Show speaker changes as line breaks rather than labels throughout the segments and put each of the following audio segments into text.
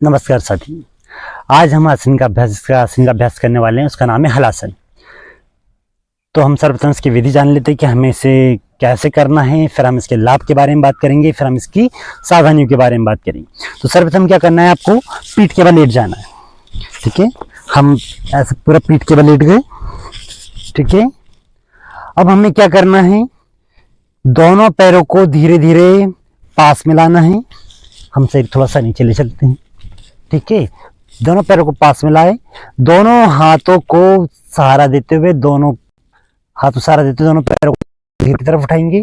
नमस्कार साथी। आज हम आसन का अभ्यास करने वाले हैं। उसका नाम है हलासन। तो हम सर्वप्रथम इसकी विधि जान लेते हैं कि हमें इसे कैसे करना है, फिर हम इसके लाभ के बारे में बात करेंगे, फिर हम इसकी सावधानियों के बारे में बात करेंगे। तो सर्वप्रथम क्या करना है, आपको पीठ के बल लेट जाना है। ठीक है, हम ऐसे पूरा पीठ के बल लेट गए। ठीक है, अब हमें क्या करना है, दोनों पैरों को धीरे धीरे पास मिलाना है। हम शरीर थोड़ा सा नीचे ले सकते हैं। ठीक है, दोनों पैरों को पास मिलाए, दोनों हाथों को सहारा देते हुए दोनों पैरों को धीरे की तरफ उठाएंगे,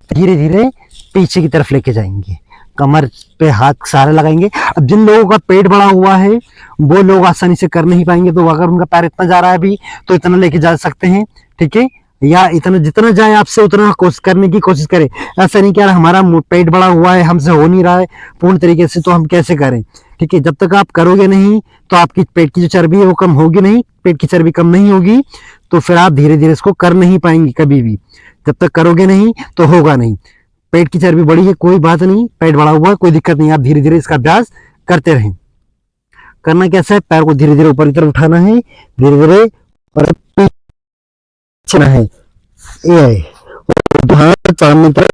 धीरे धीरे पीछे की तरफ लेके जाएंगे, कमर पे हाथ सहारा लगाएंगे। अब जिन लोगों का पेट बड़ा हुआ है वो लोग आसानी से कर नहीं पाएंगे, तो अगर उनका पैर इतना जा रहा है अभी तो इतना लेके जा सकते हैं। ठीक है, या इतना जितना जाए आपसे उतना करने की कोशिश करें। ऐसा नहीं कि यार हमारा पेट बड़ा हुआ है, हमसे हो नहीं रहा है पूर्ण तरीके से, तो हम कैसे करें। ठीक है, जब तक आप करोगे नहीं तो आपकी पेट की जो चर्बी है वो कम होगी नहीं, पेट की चर्बी कम नहीं होगी तो फिर आप धीरे धीरे इसको कर नहीं पाएंगे कभी भी। जब तक करोगे नहीं तो होगा नहीं। पेट की चर्बी बड़ी है कोई बात नहीं, पेट बड़ा हुआ है कोई दिक्कत नहीं, आप धीरे धीरे इसका अभ्यास करते रहें। करना कैसा है, पैर को धीरे धीरे ऊपर की तरफ उठाना है, धीरे धीरे और पीछे है, ये है हाथ सामने तरफ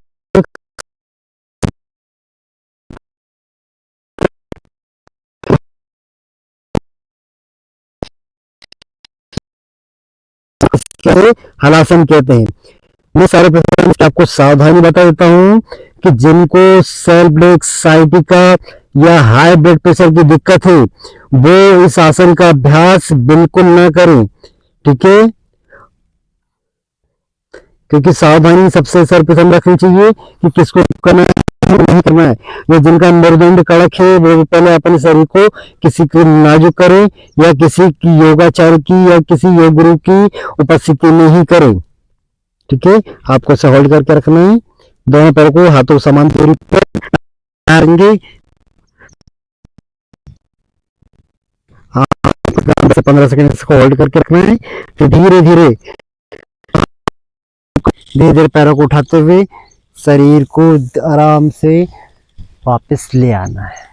हलासन कहते हैं। मैं सारे पेशेंट आपको सावधानी बता देता हूँ कि जिनको सेल ब्रेक साइटिका या हाई ब्लड प्रेशर की दिक्कत है वो इस आसन का अभ्यास बिल्कुल ना करें। ठीक है, क्योंकि सावधानी सबसे सर्वप्रथम रखनी चाहिए कि किसको करना है नहीं करना है। ये जिनका मेरुदंड कड़क है वो पहले अपने शरीर को किसी को नाजुक करे या किसी की योगाचार्य की या किसी योग गुरु की उपस्थिति में ही करे। ठीक है, आपको ऐसे होल्ड करके रखना है, दोनों पैरों को हाथों समान दूरी पर मारेंगे। 15 सेकंड इसको होल्ड करके रखना है, फिर धीरे धीरे पैरों को उठाते हुए शरीर को आराम से वापस ले आना है।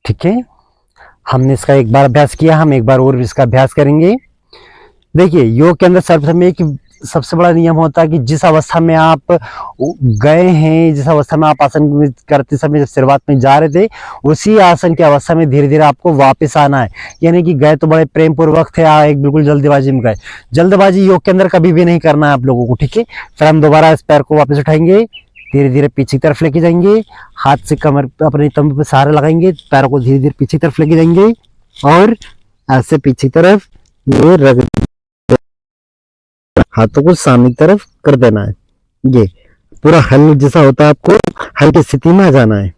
ठीक है, हमने इसका एक बार अभ्यास किया, हम एक बार और इसका अभ्यास करेंगे। देखिए, योग के अंदर सर्वप्रथम एक सबसे बड़ा नियम होता है कि जिस अवस्था में आप गए हैं, जिस अवस्था में आप आसन करते समय जब शुरुआत में जा रहे थे उसी आसन की अवस्था में धीरे धीरे आपको वापस आना है। यानी कि गए तो बड़े प्रेम पूर्वक थे, एक बिल्कुल जल्दबाजी में गए। जल्दबाजी योग के अंदर कभी भी नहीं करना है आप लोगों को। ठीक है, फिर हम दोबारा इस पैर को वापस उठाएंगे, धीरे धीरे पीछे की तरफ लेके जाएंगे, हाथ से कमर अपने तंबू पे सहारा लगाएंगे, पैरों को धीरे धीरे पीछे की तरफ लेके जाएंगे और ऐसे पीछे की तरफ ये रख हाथों को सामने की तरफ कर देना है। ये पूरा हल जैसा होता है, आपको हल की स्थिति में आ जाना है।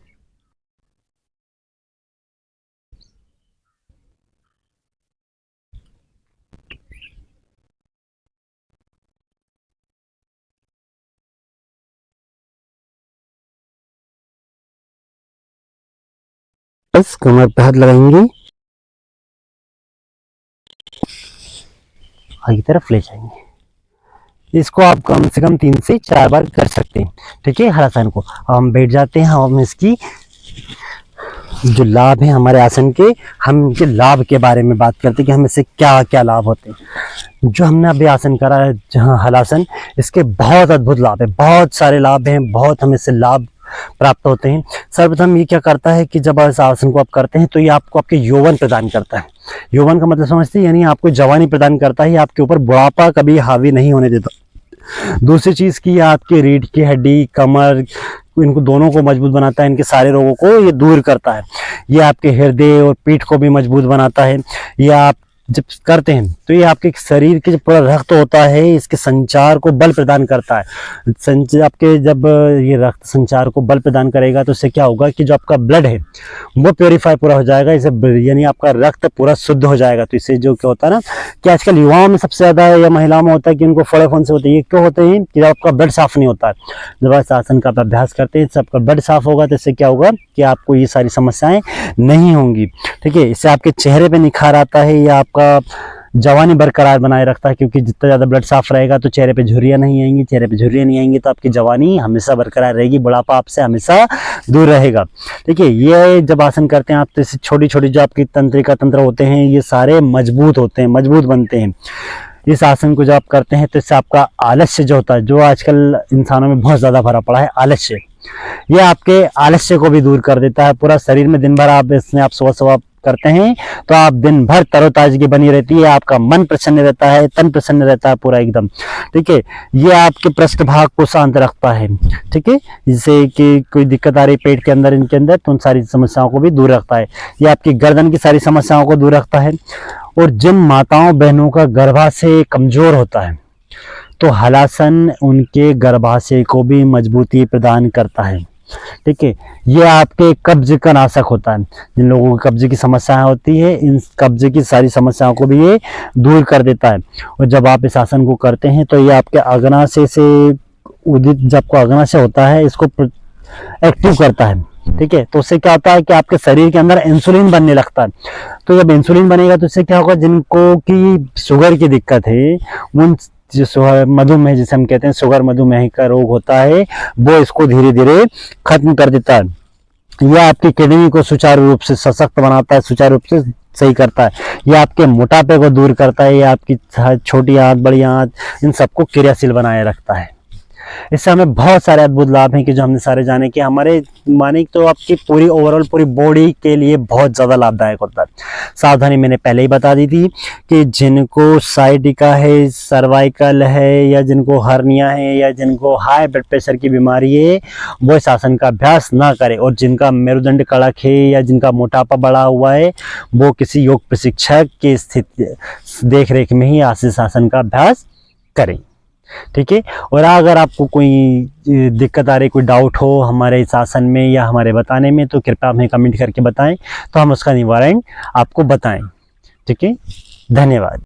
बस कमर पे हाथ लगाएंगे, आगे की तरफ ले जाएंगे। इसको आप कम से कम 3 से 4 बार कर सकते हैं। ठीक है, हर आसन को हम बैठ जाते हैं, हम इसकी जो लाभ है हमारे आसन के, हम इनके लाभ के बारे में बात करते हैं कि हमें इससे क्या क्या लाभ होते हैं। जो हमने अभी आसन करा है जहाँ हलासन, इसके बहुत अद्भुत लाभ है, बहुत सारे लाभ हैं, बहुत हमें इससे लाभ प्राप्त होते हैं। सर्वप्रथम ये क्या करता है कि जब इस आसन को आप करते हैं तो ये आपको आपके यौवन प्रदान करता है। यौवन का मतलब समझते हैं, यानी आपको जवानी प्रदान करता है, आपके ऊपर बुढ़ापा कभी हावी नहीं होने देता। दूसरी चीज की आपके रीढ़ की हड्डी, कमर, इनको दोनों को मजबूत बनाता है, इनके सारे रोगों को ये दूर करता है। ये आपके हृदय और पीठ को भी मजबूत बनाता है। ये आप जब करते हैं तो ये आपके शरीर के जो पूरा रक्त होता है इसके संचार को बल प्रदान करता है। आपके जब ये रक्त संचार को बल प्रदान करेगा तो इससे क्या होगा कि जो आपका ब्लड है वो प्योरीफाई पूरा हो जाएगा, इसे यानी आपका रक्त पूरा शुद्ध हो जाएगा। तो इससे जो क्या होता है ना कि आजकल युवाओं में सबसे ज़्यादा या महिलाओं में होता है कि उनको फोड़े फोन से होते हैं। ये क्यों होते हैं कि जब आपका ब्लड साफ नहीं होता है, जब आप आसन का अभ्यास करते हैं सबका ब्लड साफ होगा तो इससे क्या होगा कि आपको ये सारी समस्याएं नहीं होंगी। ठीक है, इससे आपके चेहरे पे निखार आता है, या आपका जवानी बरकरार बनाए रखता है, क्योंकि जितना ज़्यादा ब्लड साफ रहेगा तो चेहरे पे झुर्रियाँ नहीं आएंगी, चेहरे पे झुर्रियाँ नहीं आएंगी तो आपकी जवानी हमेशा बरकरार रहेगी, बुढ़ापा आपसे हमेशा दूर रहेगा। ठीक है, ये जब आसन करते हैं आप तो छोटी छोटी जो आपकी तंत्रिका तंत्र होते हैं ये सारे मजबूत होते हैं, मजबूत बनते हैं। इस आसन को जब आप करते हैं तो इससे आपका आलस्य जो होता है, जो आजकल इंसानों में बहुत ज़्यादा भरा पड़ा है आलस्य, ये आपके आलस्य को भी दूर कर देता है। पूरा शरीर में दिन भर आप इसमें आप सुबह सुबह करते हैं तो आप दिन भर तरोताजगी बनी रहती है, आपका मन प्रसन्न रहता है, तन प्रसन्न रहता है पूरा एकदम। ठीक है, ये आपके पृष्ठ भाग को शांत रखता है। ठीक है, जिससे कि कोई दिक्कत आ रही पेट के अंदर, इनके अंदर, तो उन सारी समस्याओं को भी दूर रखता है। ये आपकी गर्दन की सारी समस्याओं को दूर रखता है। और जिन माताओं बहनों का गर्भाशय कमजोर होता है तो हलासन उनके गर्भाशय को भी मजबूती प्रदान करता है। ठीक है, ये आपके कब्ज का नाशक होता है। जिन लोगों को कब्ज की समस्याएं होती है, इन कब्ज की सारी समस्याओं को भी ये दूर कर देता है। और जब आप इस आसन को करते हैं तो ये आपके अग्नाशय से उदित, जब आपको अग्नाशय होता है इसको एक्टिव करता है। ठीक है, तो उससे क्या होता है कि आपके शरीर के अंदर इंसुलिन बनने लगता है। तो जब इंसुलिन बनेगा तो इससे क्या होगा, जिनको की शुगर की दिक्कत है, उन जो मधुमेह जिसे हम कहते हैं शुगर मधुमेह का रोग होता है, वो इसको धीरे धीरे खत्म कर देता है। यह आपकी किडनी को सुचारू रूप से सशक्त बनाता है, सुचारू रूप से सही करता है। यह आपके मोटापे को दूर करता है, यह आपकी छोटी आंत बड़ी आंत इन सबको क्रियाशील बनाए रखता है। इससे हमें बहुत सारे अद्भुत लाभ हैं कि जो हमने सारे जाने कि हमारे माने तो आपकी पूरी ओवरऑल पूरी बॉडी के लिए बहुत ज़्यादा लाभदायक होता है। सावधानी मैंने पहले ही बता दी थी कि जिनको साइटिका है, सर्वाइकल है, या जिनको हर्निया है, या जिनको हाई ब्लड प्रेशर की बीमारी है, वो इस आसन का अभ्यास ना करें। और जिनका मेरुदंड कड़क है या जिनका मोटापा बढ़ा हुआ है, वो किसी योग प्रशिक्षक की स्थिति देख रेख में ही इस आसन का अभ्यास करें। ठीक है, और अगर आपको कोई दिक्कत आ रही, कोई डाउट हो हमारे इस आसन में या हमारे बताने में, तो कृपया हमें कमेंट करके बताएं, तो हम उसका निवारण आपको बताएं। ठीक है, धन्यवाद।